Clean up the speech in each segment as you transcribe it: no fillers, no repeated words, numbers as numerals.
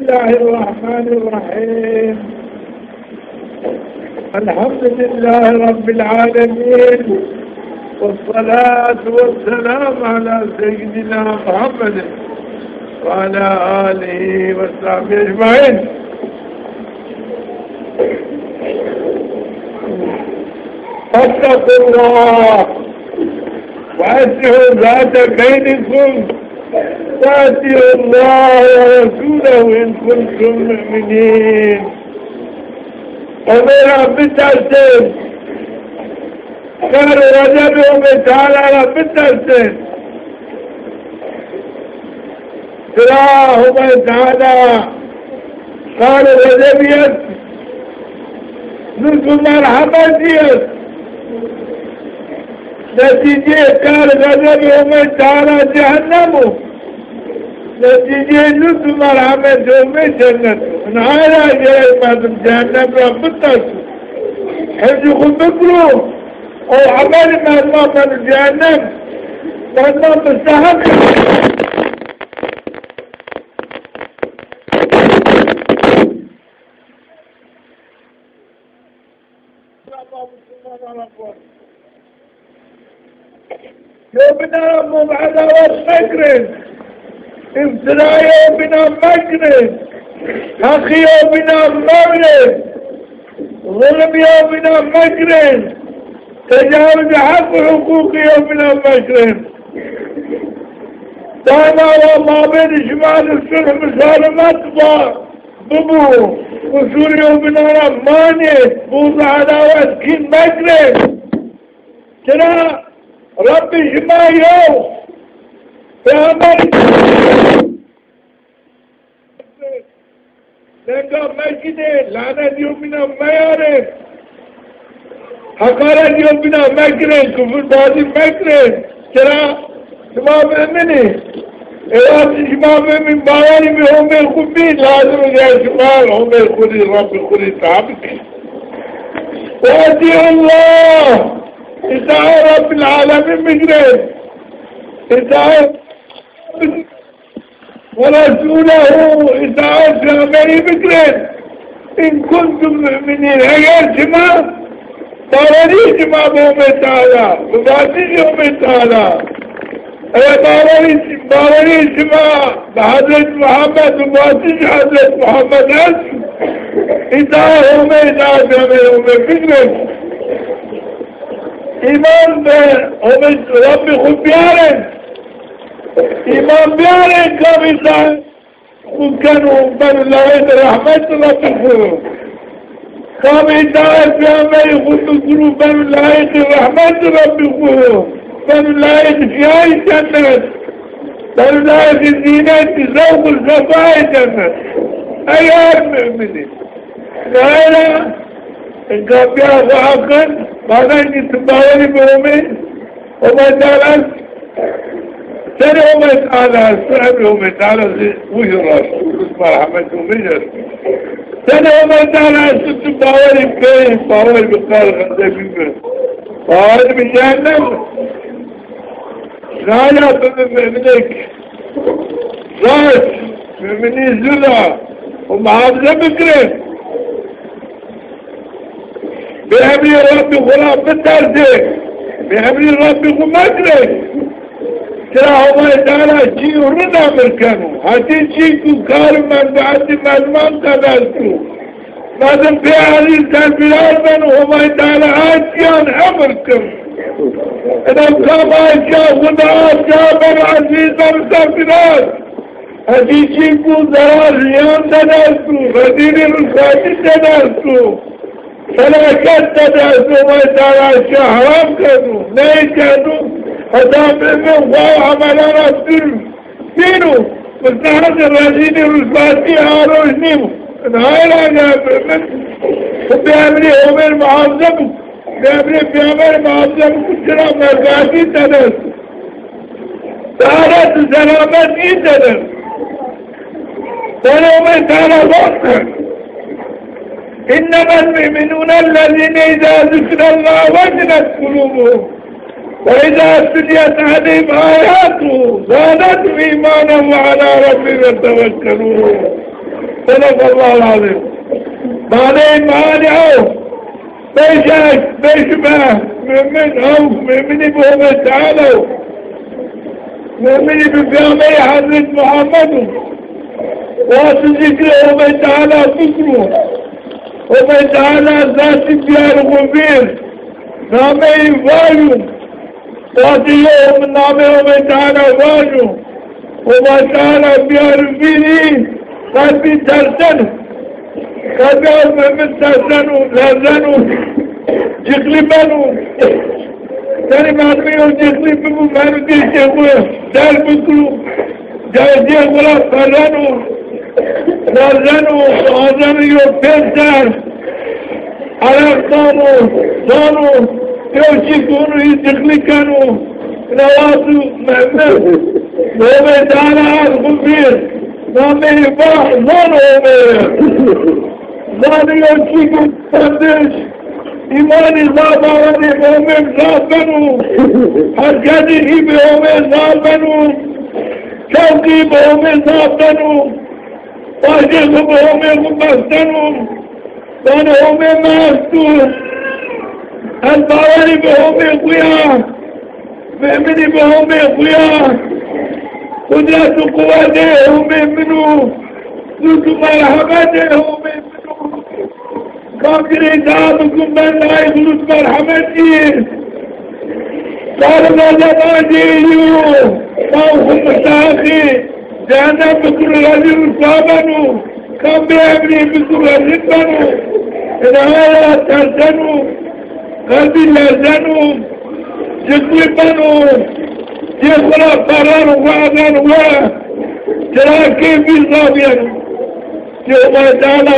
الله الرحمن الرحيم. الحمد لله رب العالمين، والصلاة والسلام على سيدنا محمد وعلى آله وصحبه أجمعين. فاتقوا الله وأصلحوا ذات بينكم وأطيعوا الله ورسوله إن كنتم مؤمنين. ومن رب التحسين قال رجبهم تعالى رب التحسين تراهم تعالى قال رجبيت نزل مرحبتيت نتيجة قال رجبهم تعالى جهنم نتيجة نزل مرحبتهم جنة نعالى جهنم جهنم رب التحسين حفظكم بكروا او عمل ما من جهنم ما مستحق يومنا مبعدا والمجرد ابتلاء يومنا مجرد اخي يومنا مغرب ظلم يومنا مجرد تجاوز حق حقوق يومنا مجرد دائما وما بين شمال الصلح مسالمات ببو وصول يومنا ماني بوضع عداوات كين مجرد ترى ربي شما يوم فأمر لكن مجده لعنة يومنا ما يعرف حقارة يومنا مجرد كفر بعضي مجرد ترى شما بأمني إذا شما بأمن باواني بهم الخبين لازم يا شمال هم الخلي رب الخلي تعبك وأتي الله إطاعة رب العالمين مجرد إطاعة ورسوله إطاعة شامري مجرد إن كنتم مؤمنين هيا شما باوري شما بهم تعالى وباتي يوم تعالى باوري شما بحضرت محمد وباتي حضرت محمد إطاعة هم إطاعة شامري مجرد ایمان به رب خود بیارن ایمان بیارن کامیزان خود کنو بر لغت رحمت رب خود کامیزان پیامه خود کنو بر لغت رحمت رب خود بر لغت فیای جنت بر لغت زینت ذوق الصفای جنت ایار مؤمنین غیره انکا بیا وحقن بعد أن تباوري بهم وما تعالى سنة وما تعالى سنة وما تعالى وجه الرسول مرحمته مجر سنة وما تعالى تباوري بهم باوري بقال غندبي باوري بجهنم غاية بمؤمنك ذات مؤمني زلا ومحافظة بكره بأمر ربي غلام بالترزي بأمر ربي غمجري تراهما تعالى شيء رنا مركنو هاتي شيء كار من بعد مزمان قدرتو مازم في هذه التنبيلات من هما تعالى آتيان أمركم إذا كما أشياء غدا أشياء من عزيزة التنبيلات هاتي شيء ضرار ريان تنازلو غدير الرسالة تنازلو فلا كتدعسوا ما تعالى حرام كانوا لا كانوا أدام منهم وهو عملنا الظلم دينوا مستحق الرجيل الرسالتي عاروا جنيموا انهاي لا جاب بأمري أمر معظم بأمر معظم كتنا مرقاتي تنس تعالى سلامت إيتنا تعالى تعالى بطن إنما المؤمنون الذين إذا ذكر الله وجلت قلوبهم وإذا تليت عليهم آياته زادتهم إيمانا وعلى ربهم يتوكلون صدق الله العظيم. بعدين مانعوا بيشبه من أو من بهم تعالوا من بفهمي حضرة محمد وذكره من تعالى فكره ومن تعالى ذات الديار غفير نامي فاجو واتيه من نامي ومن تعالى فاجو ومن تعالى بيار فيني قلبي ترسل قلبي من ترسلوا لازنوا يقلبنوا تاني بعدين يقلبوا مانو ديشوا دار بكرو جاي ولا فرانو لازنوا يوفيتر على صانو يوشكونوا يتخلقنوا نواسو مهمه ومن تعالى الغفير نامي باح ظانو يوشكوا تندش إيماني زاباني بهم زابنوا حجته بهم زابنوا شوقي بهم زابنوا واجب بهم مبستنوا وانهم ماستوا البواري بهم قيا مؤمني بهم قيا قدرة قواتهم منه ذو مرحمتهم منه كافر دعابكم من لا يخلص مرحمتي قال ماذا ناجيلوا فوهم مستاخي جانا بكل غزير صابنوا كم بأمري بكل غزير بنوا إنها ترسنوا قلبي لازنوا جسمي بنوا يخلق قرار وعدان وتراكي في صابيا يوم تعالى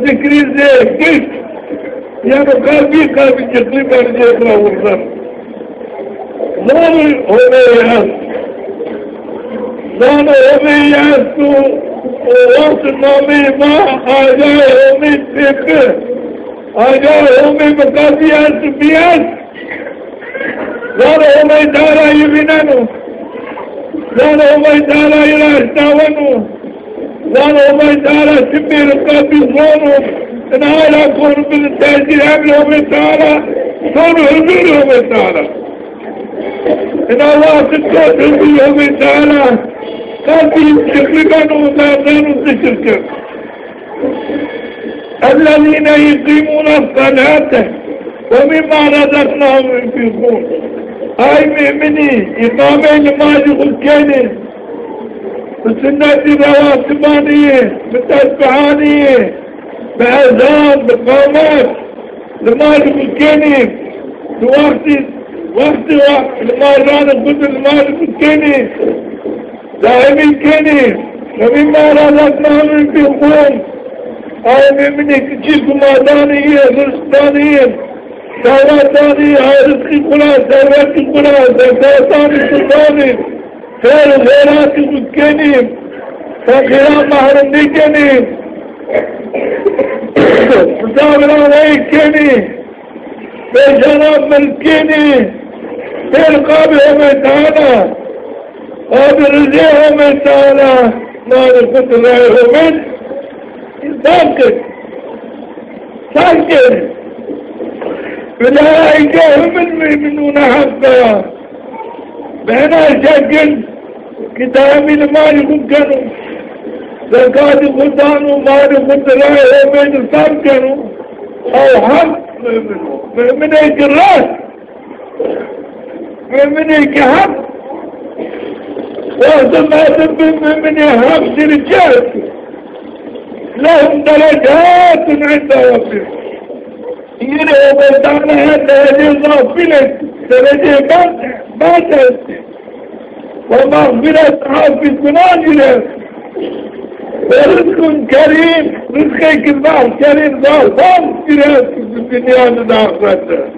ذكري زي كيف يعني قلبي جسمي بنوا يخلق ورزان ظالم هم يأسوا ووصلنا ما آجاهم من فكر آجاهم من مقاضي أسفياس ظالهم تعالى يبنانوا ظالهم تعالى يلاستاونوا ظالهم تعالى سبي رقابي ظلوا إنها كون بالتأثير عملهم تعالى كونوا هزولهم تعالى إن الله سبحانه يوم تعالى قال في تقريبا ومازالوا الذكر الذين يقيمون الصلاة ومما رزقناهم ينفقون أي مؤمني إقامة لماجق الكيني بسنة رواتبانية بتسبحانية بأذان بقامات لماجق الكيني وقت الماران القدر المالك الكيني دائم الكيني ومما رزقناهم ينفقون أي مؤمني كتشيكم آدانية رزقانية ثرواتانية رزقي كلها ثرواتي كلها ثرواتاني سلطاني خير الخيرات الكيني فخيرا محرم نيكيني صابر عليه الكيني بجناب ملكيني بإلقابهم تعالى وبرزيهم تعالى ما نفت الله ساكت أولئك هم المؤمنون حقا بهنا شكل كتابي المال كانوا زكاة خدانوا مال خدانوا ومن ساكنوا أو حق من الراس من الحق وسمعت من حق رجال لهم درجات عند ربهم يروا بلدانها درجة غافلة درجة ما تأتي ومغفرة حافظ مناجلة ورزق كريم رزقك الله كريم ضعفان في الدنيا والآخرة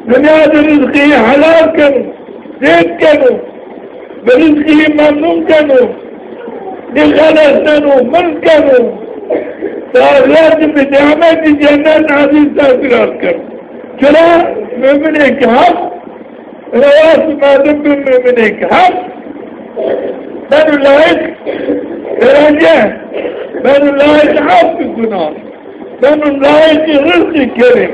دنيا رزقه حلال كانوا زيت كانوا برزقه ممنون كانوا لخلق كانوا من كانوا فأغلاد بنعمة جنات عزيزة في الأذكر كلا مؤمنك حق رواس ما دم مؤمنك حق بنو العيد درجة لأنه لا يتحقق الجنان، لأنه لا يجي رزق كريم.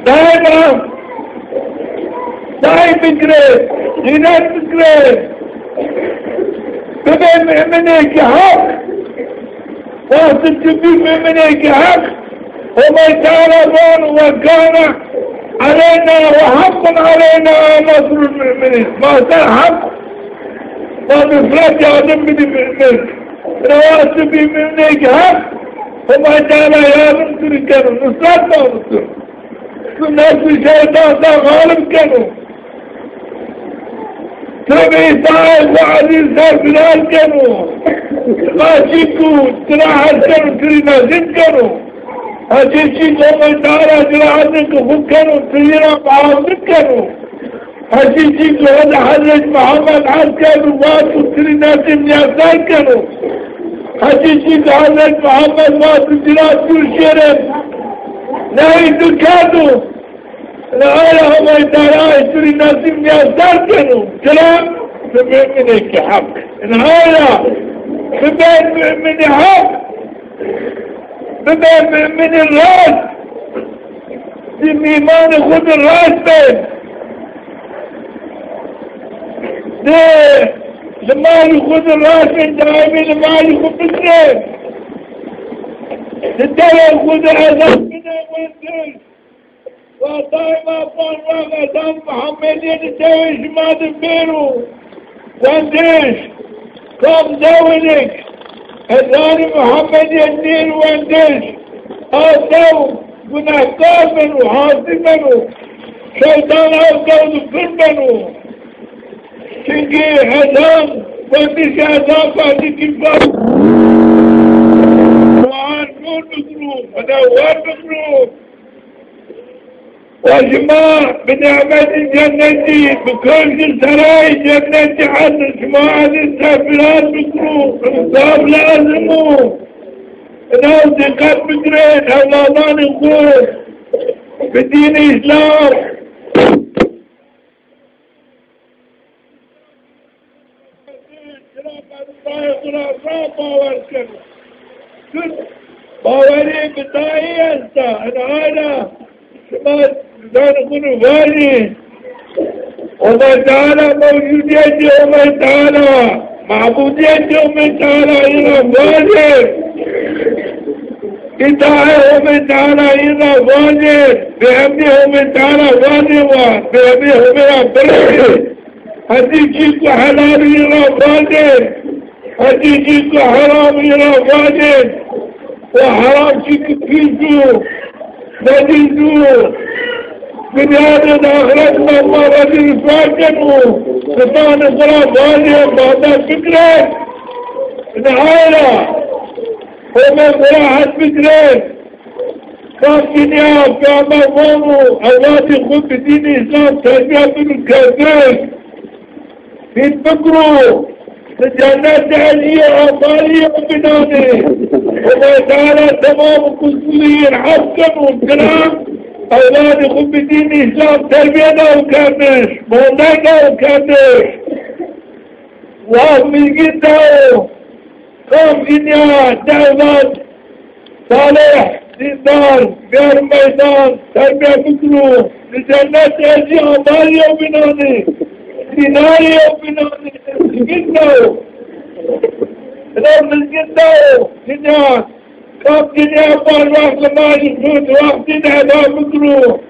دائما بجريد جنات بجريد بدأ منك حق واصل تبيه منك حق وما تعالى وكان علينا وحق علينا نصر المؤمنين. ما كان حق وبفرج عدم منك رواسب منك حق وما تعالى يا نصر كانوا نصرات ما نصر الناس الشيطان ده غالب كانوا تربي صاحب وعزيز سافران كانوا ماشيكو تراحل كانوا ترينا زد كانوا هجيشيكو من تعالى جراحتك وفق كانوا ترينا معاوزد كانوا هجيشيكو هذا حضرت محمد عسكر وواسو ترينا سمياسان كانوا هجيشيكو حضرت محمد واسو ترينا سورشيرين نهي دكاتو الآية هم يتعالى يشتري ناسم ياسار كانوا كلام بمؤمنك حق. الآية ببين مؤمن حق ببين مؤمن الراس دم إيمان خد الراس بين ده لما يخد الراس من دائمين لما يخد بسرين الدولة يخد العذاب منه وانتين وطائما قرر غزان محمدين الدويش ما دبيرو وانديش قام دولك الثاني محمد الدين وانديش آتو قناقار منو حاسب منو شيطان آتو دفر منو شنكي حسان وانديش حسان فاتي كفار وعان نور بكرو ودوار بكرو وجماع بنعمة الجنة بكل سراي جنة عدن جماعة السافرات بكرو انصاف لازمو ناس دقات بكرين اولادان الخوف بدين اسلام باوري بتاعي انت انا لا نكون فاني وما تعالى موجودية وما تعالى معبودية وما تعالى إلى فاني إطاعة وما تعالى إلى فاني بأمنه وما تعالى فاني وبأمنه وما بركي هديجيك حلال إلى فاني هديجيك حرام إلى فاني وحرام شك فيزو نجيزو بنيادة آخرتنا الله رجل فاجنو سطان اقرأ فاني وبعضا فكرة نهاية ومن قراحة فكرة كان دنيا كاما فانو أولادي خود بدين إسلام تربية من الكافرين يتفكروا الجنات علية عطالية وبناني وما تعالى تمام كسلين حقا والكلام أولاد خب بدين إسلام تربينا وكامش مولانا وكامش وهم الجدة قام دنيا دولات صالح ديندار بيار ميدان تربية فكرو الجنات علية عطالية وبناني ديناري وبناني جدو رب جدو دنيا كم دنيا بار وقت ما يفوت وقت هذا بكرو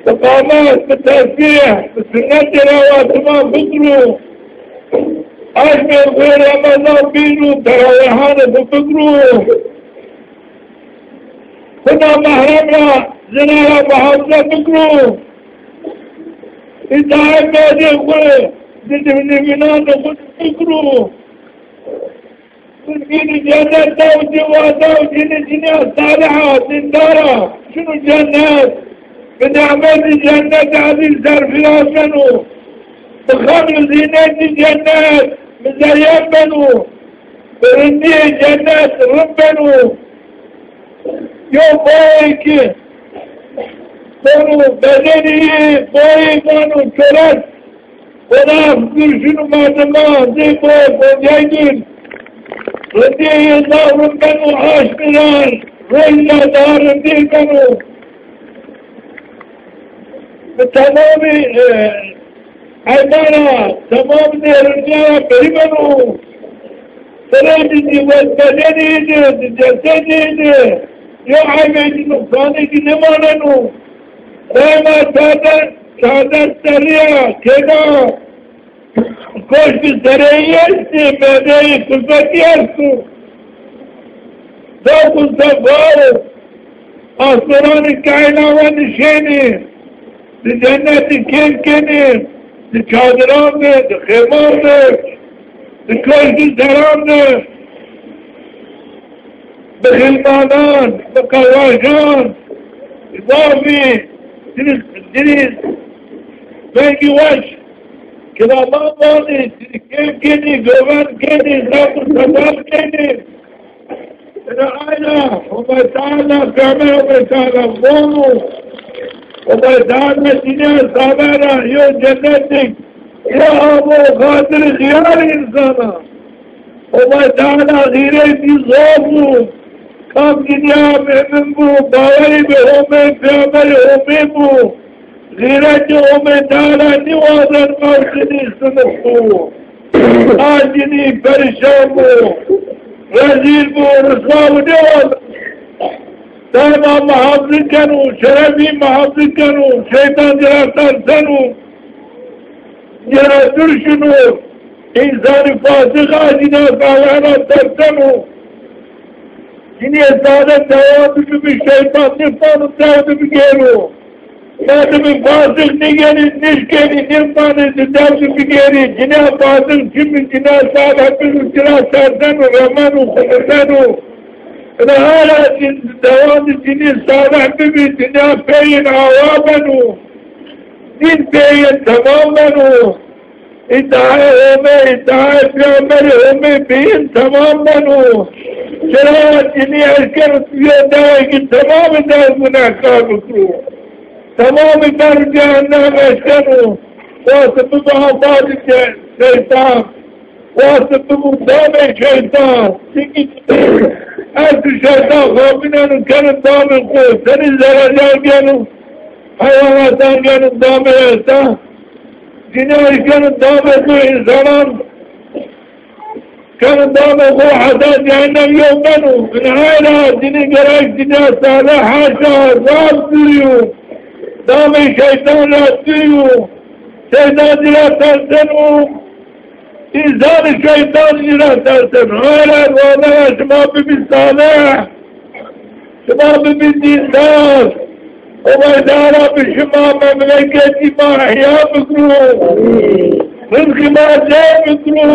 تقامات بالتسبيح بالسنة روات ما بكرو أجمل غير رمضان بينو تراويحان بكرو كنا محرمنا زنارة محافظة بكرو إتعاب مادي غير من بنان نقول فكروا من جنات داودي وداودي الدنيا صالحة دندارة شنو جنات بنعمة جنات عزيز سرفلان منو بخمر زينات جنات مزيان منو برندية جنات ربنو يوم بايك منو بدني بايك منو كرات ونام كل شنو ما تمام زي بوك وجايدين ودي دار بنو عاشقران وإلا دار دي بنو بتمام عبارة تمام دي رجالة بريبنو سرادي والبدني جسدي يعمل نقصاني نمانو ما سادة سريع كده كوش سريعتي مدعي كفتيارسو ذاكو سفارو آسران الكائنات الشيني لجنة كنكني لشادران لخيمان لكوش سران بخلمانان بقواشان إضافي جنيس بيجي وش كذا ما ماني كيف كني جوان كني زاكو سفار كني أنا وبتعالى كما وبتعالى فوق وبتعالى الدنيا سابرة يا جنتك يا أبو خاطر خيار إنسانا وبتعالى غيري في صوفه كم دنيا مهمبو باوري بهمه بيعمل هميبو غيرتي وبتعالى نوازن مرشدي سنفو آجني برشامو رزيل بو رساو دول دائما محافظ كانوا شرفي محافظ كانوا شيطان جرا ترسنوا جرا ترشنوا إنسان فاسق آجنا فاوانا ترسنوا جني سادة دواب بالشيطان نفان الدود بغيرو لازم فاسق نيجاني نشكاني نرمان الدود بغيري جنا فاسق جمع جنا سادة جنا سادة رمان وخلصانو رهالا دواب جني سادة بجنا بين عوامنو دين بين تمامنو ادعاء في عمل بين تمامنو شرعات جني عشكرت في دائق تمام الناس منعكار بكرو تمام درجة النام عشكروا واسببها بعض الشيطان واسببوا دام الشيطان ألف الشيطان خوفنا كانت دام القوة سن الزرجان كانوا حيواناتان كانت دام الإحسان جناي كانت دام القوة إنسانان كانت دام القوة حتى جهنم يومنوا من عائلة جني قراش جنا صالح حاشا راب دريو دام الشيطان لا دريو شيطان لا ترسنوا إنسان الشيطان لا ترسنوا عائلة وانا شباب بالصالح شباب بالدينار وبدارا بشمام مملكتي ما أحياء بكرو رزق ما زين بكرو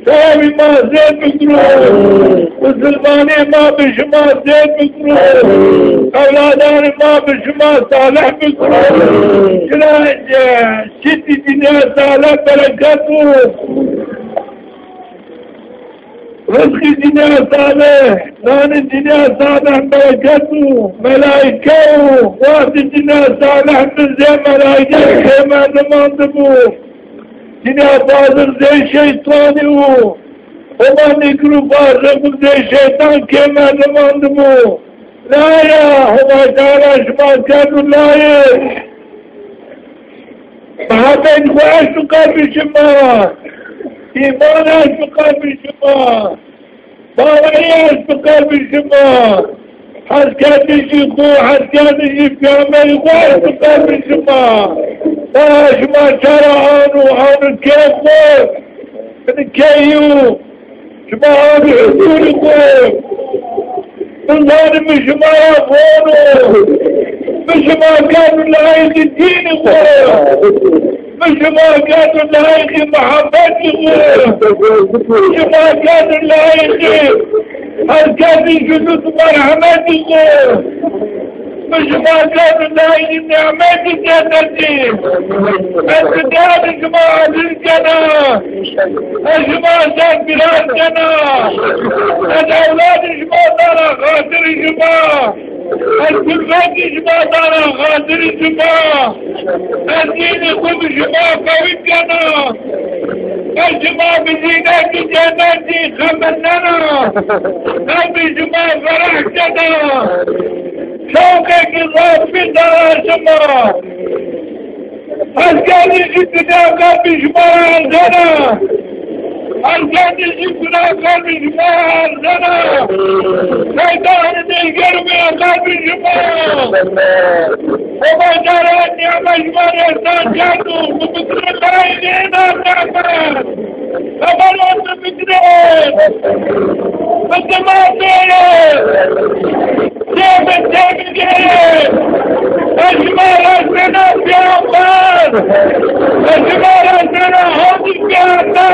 سامي ما زين بكرو وسلماني ما بشما زين بكرو أولاداني ما بشما صالح بكرو شراج شتي دنيا صالح بركاته رزق الدنيا صالح نان الدنيا صالح بركاته ملائكه وقت الدنيا صالح من زي ملائكه كما نمان دبو دنيا فاضل زي شيطاني وما نكرو فاضل زي شيطان كما نمان دبو لا يا هو تعالى شما كانوا لا محبين خواش تقابل شما إيمان أشبقى بالشما باوري أشبقى بالشما حسكات الشيخو حسكات الشيخ وأشبقى بالشما شما شرعانو عن الكيخو من الكيو شما عن حضور خوف بالظالم شما يفونو بشما كانوا لعيد الدين خوف مش ما كانوا لايقي محبتي مش ما كانوا لايقي هل كان جنود مرحمتي مش ما كانوا لايقي نعمتي جنتي انت دارك ما عدلتنا اجمع سان بلادنا الاولاد اجمع دارا خاطر اجمع الكلفات اجمع دارا خاطر اجمع الدين يكون اجمع قوي كنا Başıma bizine ki cenneti kamennana. Kalbicime ferahçana. Şevkeki Rabbi dağışıma. Askeri zikine kalbicime alsana. Askeri zikine kalbicime alsana. Şeytanı değgermeye kalbicime. O bacaran yamaşma restan canım. Bu bütün kaynağı anlamaz. Kabaranlı bitirir. Bıtıma verir. Sevin gelir. Başıma rastlana peygamber. Başıma rastlana hadis peygamber.